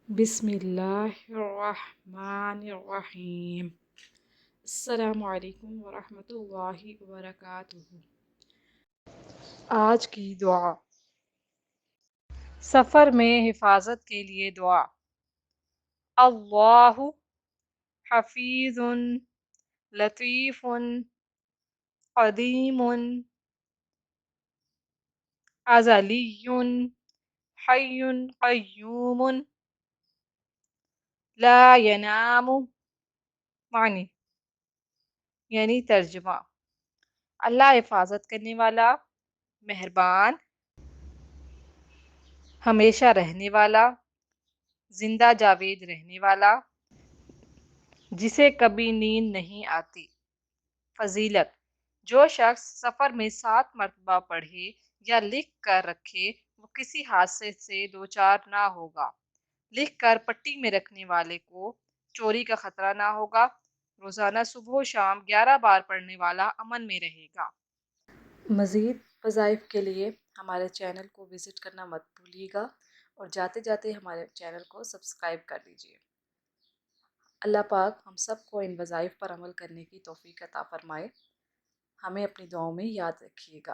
بسم اللہ الرحمن الرحیم۔ السلام علیکم ورحمۃ اللہ وبرکاتہ۔ آج کی دعا۔ سفر میں حفاظت کے لیے دعا۔ اللہ حفیظ لطیف قدیم ازلی حی قیوم لا ینام معنی یعنی ترجمہ، اللہ حفاظت کرنے والا، مہربان، ہمیشہ رہنے والا، زندہ جاوید رہنے والا، جسے کبھی نیند نہیں آتی۔ فضیلت: جو شخص سفر میں 7 مرتبہ پڑھے یا لکھ کر رکھے وہ کسی حادثے سے دوچار نہ ہوگا۔ لکھ کر پٹی میں رکھنے والے کو چوری کا خطرہ نہ ہوگا۔ روزانہ صبح و شام 11 بار پڑھنے والا امن میں رہے گا۔ مزید وظائف کے لیے ہمارے چینل کو وزٹ کرنا مت بھولیے گا اور جاتے جاتے ہمارے چینل کو سبسکرائب کر دیجیے۔ اللہ پاک ہم سب کو ان وظائف پر عمل کرنے کی توفیق عطا فرمائے۔ ہمیں اپنی دعاؤں میں یاد رکھیے گا۔